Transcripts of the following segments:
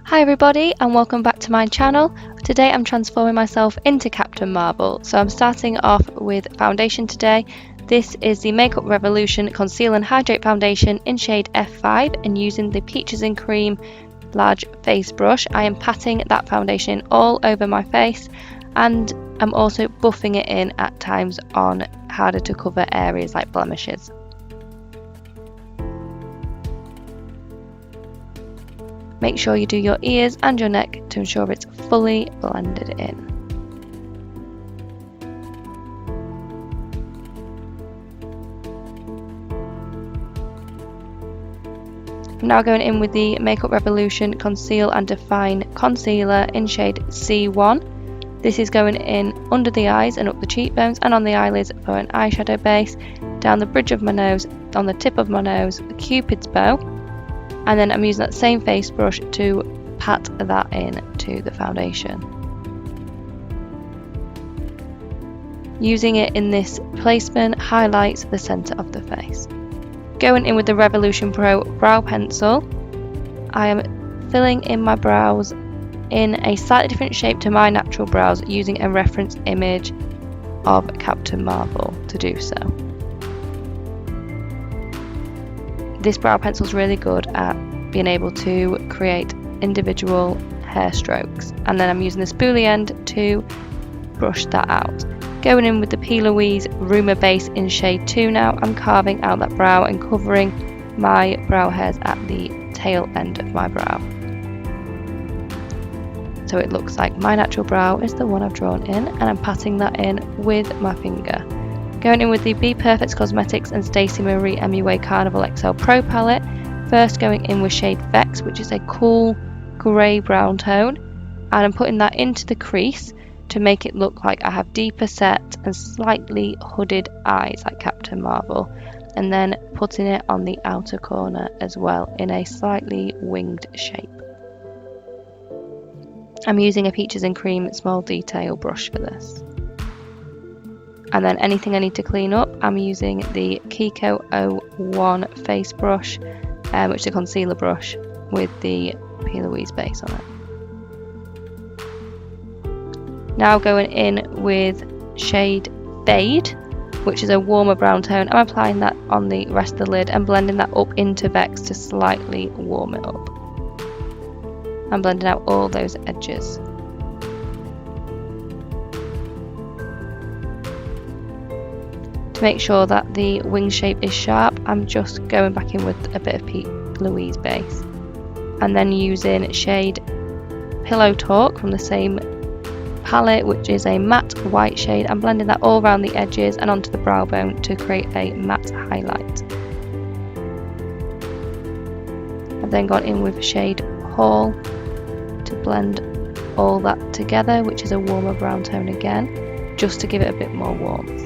Hi everybody and welcome back to my channel. Today I'm transforming myself into Captain Marvel. So I'm starting off with foundation today. This is the Makeup Revolution Conceal and Hydrate Foundation in shade F5 and using the Peaches and Cream large face brush. I am patting that foundation all over my face and I'm also buffing it in at times on harder to cover areas like blemishes. Make sure you do your ears and your neck to ensure it's fully blended in. I'm now going in with the Makeup Revolution Conceal and Define Concealer in shade C1. This is going in under the eyes and up the cheekbones and on the eyelids for an eyeshadow base, down the bridge of my nose, on the tip of my nose, the Cupid's bow. And then I'm using that same face brush to pat that in to the foundation. Using it in this placement highlights the centre of the face. Going in with the Revolution Pro brow pencil, I am filling in my brows in a slightly different shape to my natural brows using a reference image of Captain Marvel to do so. This brow pencil is really good at being able to create individual hair strokes, and then I'm using the spoolie end to brush that out. Going in with the Plouise Rumour base in shade 2 now, I'm carving out that brow and covering my brow hairs at the tail end of my brow. So it looks like my natural brow is the one I've drawn in, and I'm patting that in with my finger. Going in with the BPerfect Cosmetics and Stacey Marie MUA Carnival XL Pro palette. First going in with shade Vex, which is a cool grey brown tone, and I'm putting that into the crease to make it look like I have deeper set and slightly hooded eyes like Captain Marvel, and then putting it on the outer corner as well in a slightly winged shape. I'm using a Peaches and Cream small detail brush for this. And then anything I need to clean up, I'm using the Kiko 01 face brush, which is a concealer brush with the Plouise base on it. Now going in with shade Fade, which is a warmer brown tone. I'm applying that on the rest of the lid and blending that up into Vex to slightly warm it up. I'm blending out all those edges. To make sure that the wing shape is sharp, I'm just going back in with a bit of Plouise base and then using shade Pillow Talk from the same palette, which is a matte white shade. I'm blending that all around the edges and onto the brow bone to create a matte highlight. I've then gone in with shade Hall to blend all that together, which is a warmer brown tone again, just to give it a bit more warmth.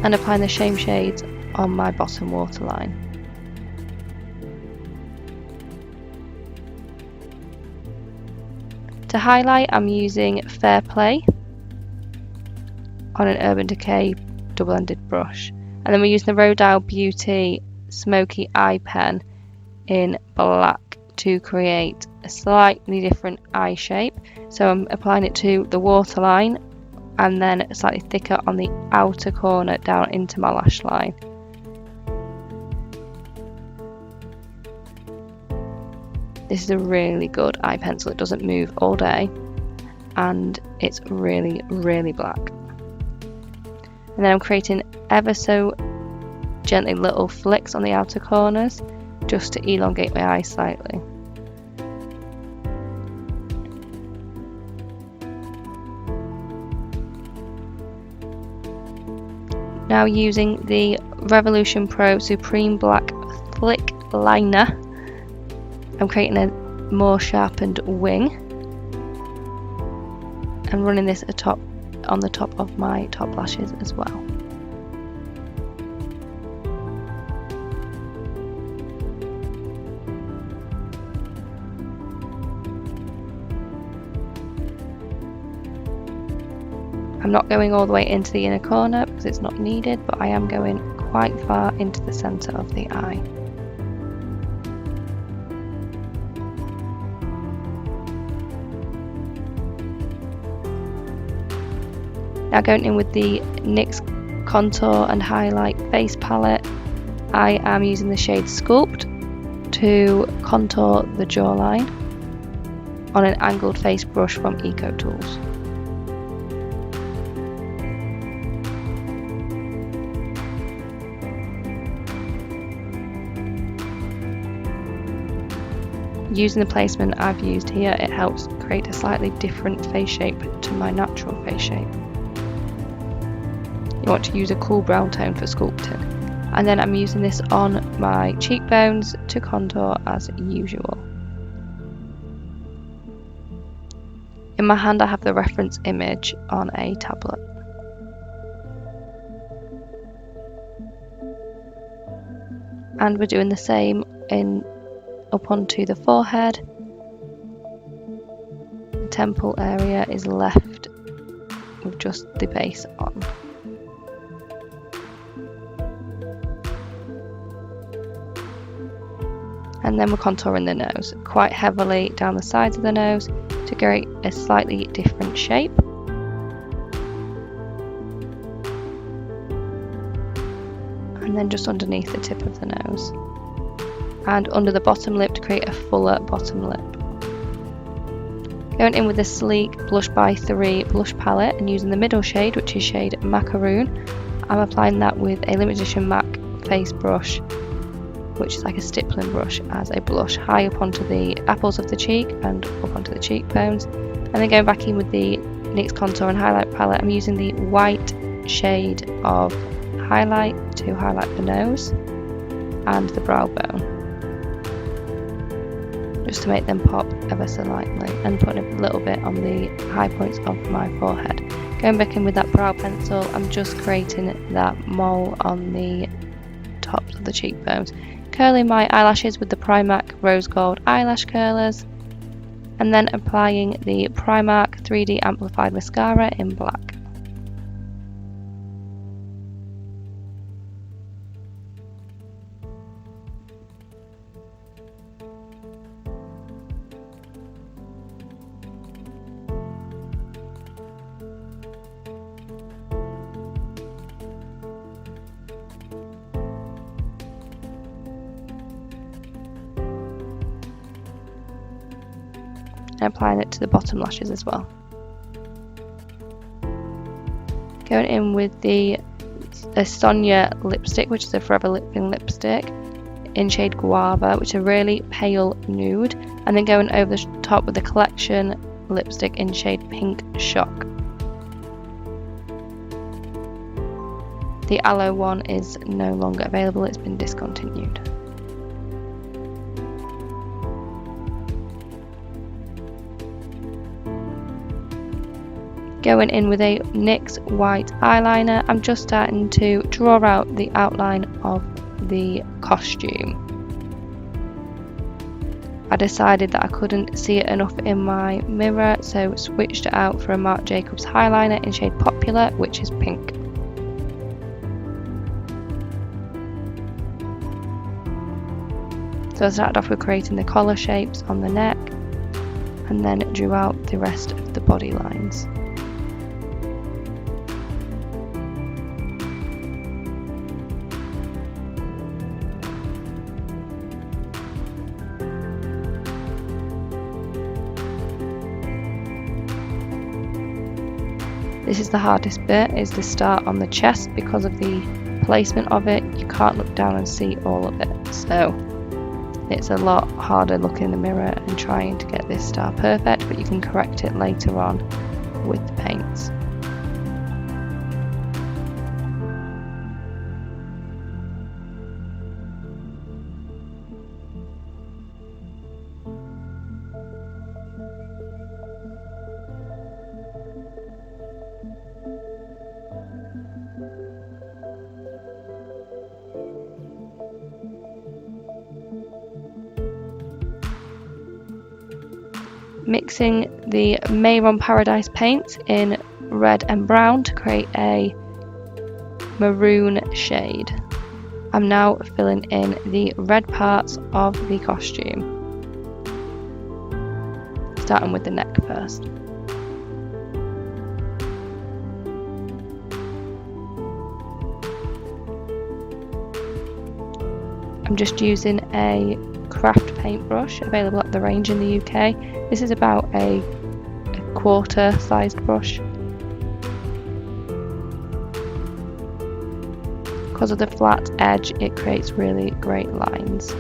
And applying the same shades on my bottom waterline. To highlight, I'm using Fairplay on an Urban Decay double-ended brush, and then we're using the Rodial Beauty Smoky eye pen in black to create a slightly different eye shape. So I'm applying it to the waterline and then slightly thicker on the outer corner down into my lash line. This is a really good eye pencil. It doesn't move all day and it's really, really black. And then I'm creating ever so gently little flicks on the outer corners just to elongate my eye slightly. Now using the Revolution Pro Supreme Black Flick Liner, I'm creating a more sharpened wing and running this on the top of my top lashes as well. I'm not going all the way into the inner corner because it's not needed, but I am going quite far into the centre of the eye. Now going in with the NYX Contour and Highlight Face Palette, I am using the shade Sculpt to contour the jawline on an angled face brush from Eco Tools. Using the placement I've used here, it helps create a slightly different face shape to my natural face shape. You want to use a cool brown tone for sculpting. And then I'm using this on my cheekbones to contour as usual. In my hand I have the reference image on a tablet. And we're doing the same up onto the forehead. The temple area is left with just the base on. And then we're contouring the nose quite heavily down the sides of the nose to create a slightly different shape. And then just underneath the tip of the nose. And under the bottom lip to create a fuller bottom lip. Going in with the sleek Blush by 3 blush palette and using the middle shade, which is shade Macaroon, I'm applying that with a limited edition MAC face brush, which is like a stippling brush, as a blush high up onto the apples of the cheek and up onto the cheekbones. And then going back in with the NYX Contour and Highlight palette, I'm using the white shade of highlight to highlight the nose and the brow bone, just to make them pop ever so lightly, and putting a little bit on the high points of my forehead. Going back in with that brow pencil, I'm just creating that mole on the tops of the cheekbones. Curling my eyelashes with the Primark Rose Gold eyelash curlers, and then applying the Primark 3D Amplified Mascara in black. And applying it to the bottom lashes as well. Going in with the Sonya lipstick, which is a Forever Living lipstick in shade Guava, which is a really pale nude, and then going over the top with the Collection lipstick in shade Pink Shock. The Aloe one is no longer available, it's been discontinued. Going in with a NYX white eyeliner, I'm just starting to draw out the outline of the costume. I decided that I couldn't see it enough in my mirror, so switched it out for a Marc Jacobs highliner in shade Popular, which is pink. So I started off with creating the collar shapes on the neck, and then drew out the rest of the body lines. This is the hardest bit, is the start on the chest. Because of the placement of it, you can't look down and see all of it, so it's a lot harder looking in the mirror and trying to get this star perfect, but you can correct it later on with the paints. Mixing the Mehron Paradise paints in red and brown to create a maroon shade. I'm now filling in the red parts of the costume, starting with the neck first. I'm just using a craft paintbrush available at the range in the UK. This is about a quarter sized brush. Because of the flat edge, it creates really great lines.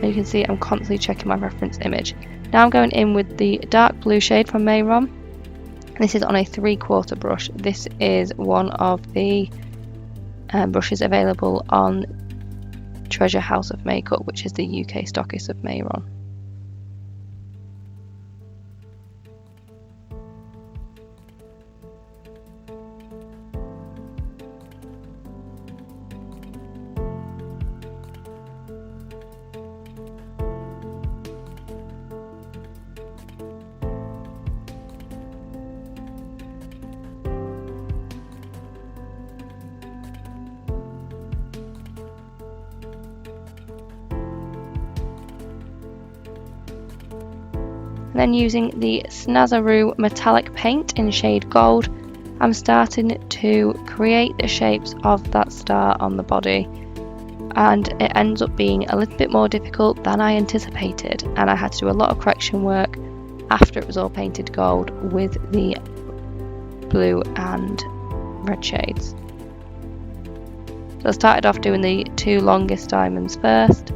You can see I'm constantly checking my reference image. Now I'm going in with the dark blue shade from Mehron. This is on a 3/4 brush. This is one of the brushes available on Treasure House of Makeup, which is the UK stockist of Mehron. Then using the Snazaroo metallic paint in shade gold, I'm starting to create the shapes of that star on the body, and it ends up being a little bit more difficult than I anticipated, and I had to do a lot of correction work after it was all painted gold with the blue and red shades. So I started off doing the 2 longest diamonds first,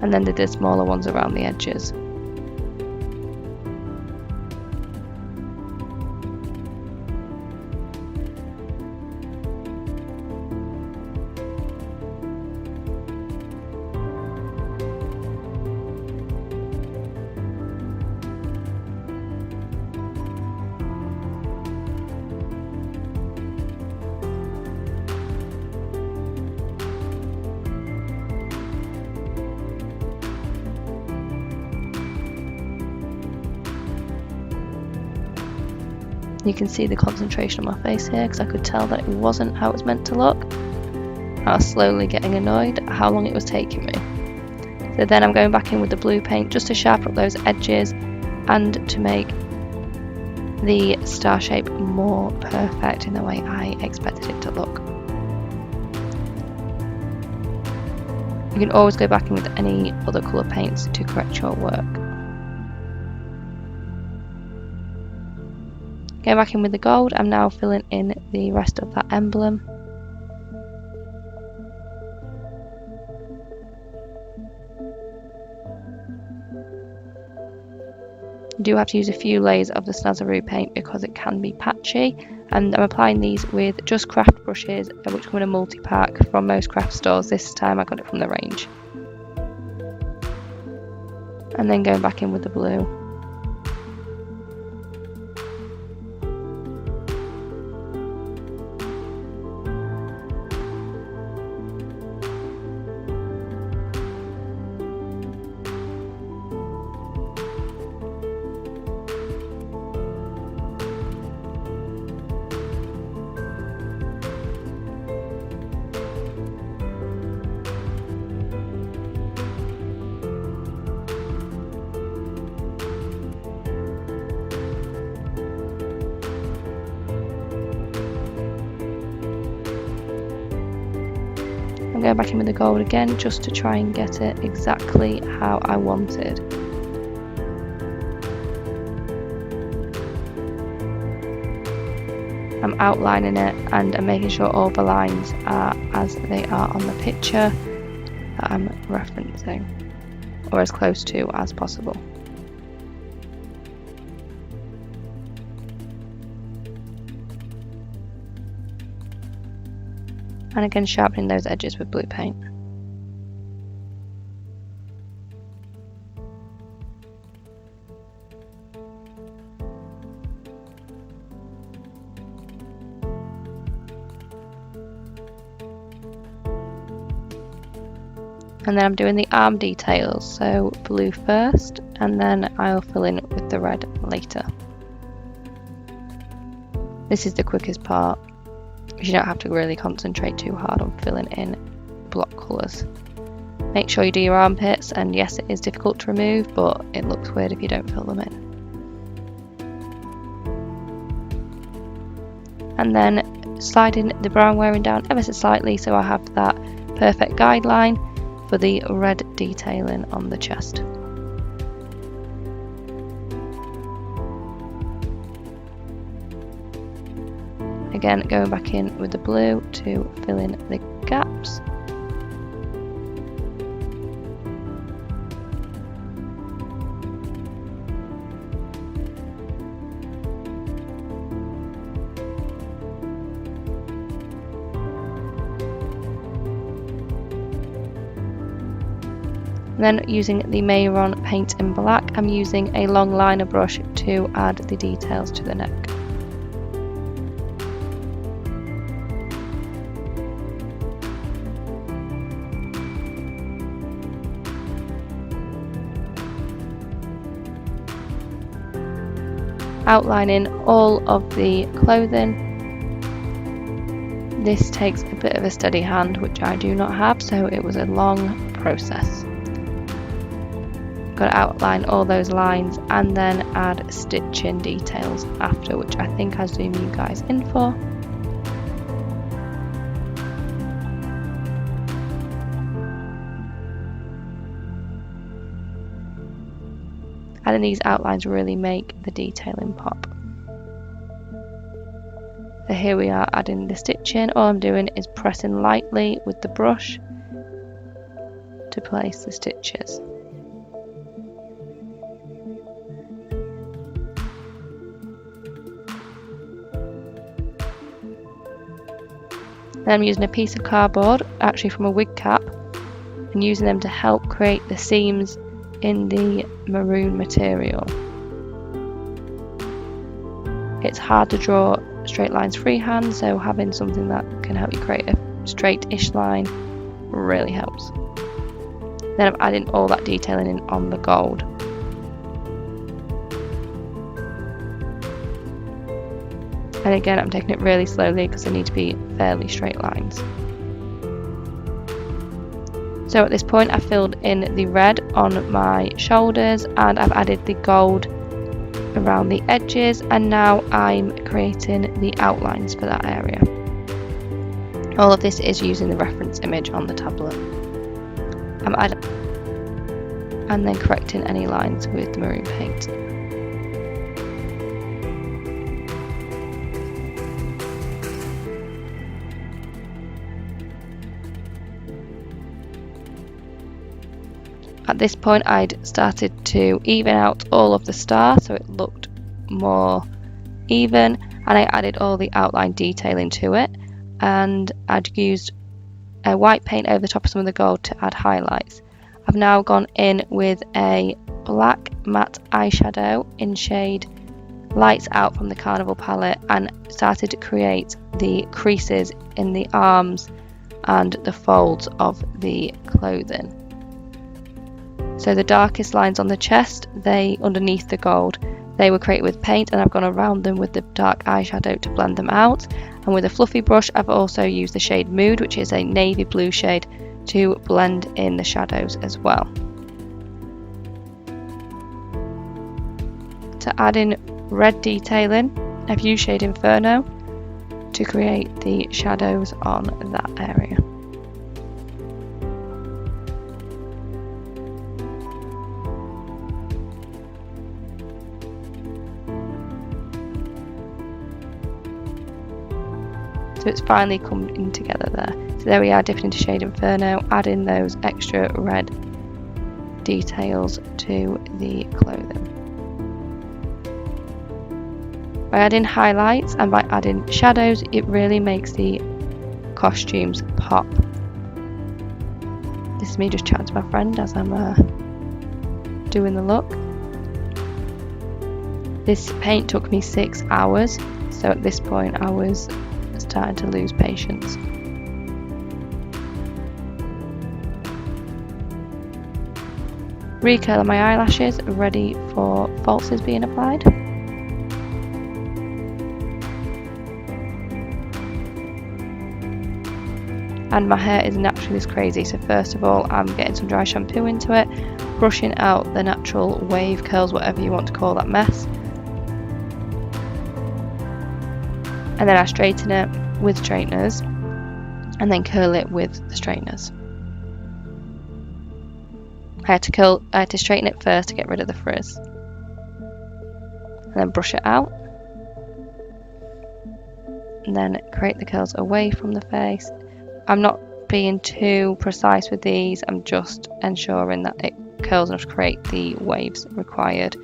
and then did the smaller ones around the edges. You can see the concentration on my face here because I could tell that it wasn't how it was meant to look. I was slowly getting annoyed at how long it was taking me. So then I'm going back in with the blue paint just to sharpen up those edges and to make the star shape more perfect in the way I expected it to look. You can always go back in with any other colour paints to correct your work. Going back in with the gold, I'm now filling in the rest of that emblem. You do have to use a few layers of the Snazaroo paint because it can be patchy, and I'm applying these with just craft brushes which come in a multi-pack from most craft stores. This time I got it from the range. And then going back in with the blue. I'm going back in with the gold again just to try and get it exactly how I wanted. I'm outlining it and I'm making sure all the lines are as they are on the picture that I'm referencing, or as close to as possible. And again sharpening those edges with blue paint. And then I'm doing the arm details, so blue first and then I'll fill in with the red later. This is the quickest part, because you don't have to really concentrate too hard on filling in block colours. Make sure you do your armpits, and yes, it is difficult to remove, but it looks weird if you don't fill them in. And then sliding the brown wearing down ever so slightly so I have that perfect guideline for the red detailing on the chest. Again, going back in with the blue to fill in the gaps. Then using the Mehron paint in black, I'm using a long liner brush to add the details to the neck. Outlining all of the clothing. This takes a bit of a steady hand, which I do not have, so it was a long process. Got to outline all those lines and then add stitching details after, which I think I zoom you guys in for. Adding these outlines really make the detailing pop. So here we are adding the stitching. All I'm doing is pressing lightly with the brush to place the stitches. Then I'm using a piece of cardboard, actually from a wig cap, and using them to help create the seams in the maroon material. It's hard to draw straight lines freehand, so having something that can help you create a straight-ish line really helps. Then I'm adding all that detailing in on the gold. And again, I'm taking it really slowly because they need to be fairly straight lines. So at this point I filled in the red on my shoulders and I've added the gold around the edges, and now I'm creating the outlines for that area. All of this is using the reference image on the tablet. I'm adding and then correcting any lines with the maroon paint. At this point I'd started to even out all of the stars so it looked more even, and I added all the outline detailing to it, and I'd used a white paint over the top of some of the gold to add highlights. I've now gone in with a black matte eyeshadow in shade Lights Out from the Carnival palette and started to create the creases in the arms and the folds of the clothing. So the darkest lines on the chest, they underneath the gold, they were created with paint, and I've gone around them with the dark eyeshadow to blend them out. And with a fluffy brush I've also used the shade Mood, which is a navy blue shade, to blend in the shadows as well. To add in red detailing, I've used shade Infurno to create the shadows on that area. So it's finally coming together there. So there we are, dipping into shade Infurno, adding those extra red details to the clothing. By adding highlights and by adding shadows, it really makes the costumes pop. This is me just chatting to my friend as I'm doing the look. This paint took me 6 hours, so at this point I was starting to lose patience. Recurling my eyelashes, ready for falsies being applied. and my hair is naturally this crazy. So first of all, I'm getting some dry shampoo into it, brushing out the natural wave curls, whatever you want to call that mess, and then I straighten it with straighteners and then curl it with the straighteners. I had to straighten it first to get rid of the frizz, and then brush it out, and then create the curls away from the face. I'm not being too precise with these, I'm just ensuring that it curls enough to create the waves required.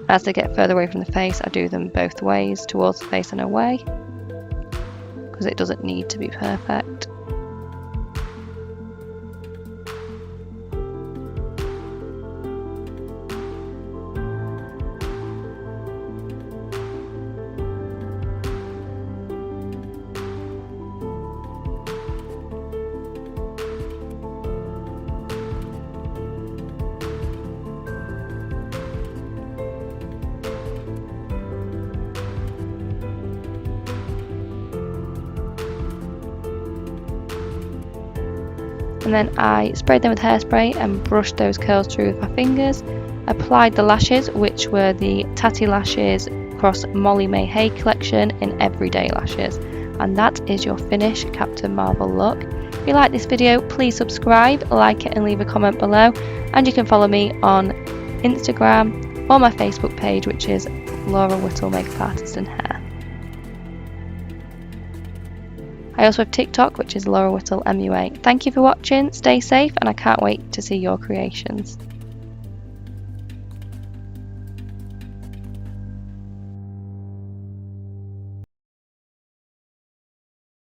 As they get further away from the face, I do them both ways, towards the face and away, because it doesn't need to be perfect. And then I sprayed them with hairspray and brushed those curls through with my fingers. Applied the lashes, which were the Tatti lashes across Molly May Hague collection in Everyday Lashes. And that is your finished Captain Marvel look. If you like this video, please subscribe, like it and leave a comment below. And you can follow me on Instagram or my Facebook page, which is Laura Whittle Makeup Artist and Hair. I also have TikTok, which is Laura Whittle MUA. Thank you for watching, stay safe, and I can't wait to see your creations.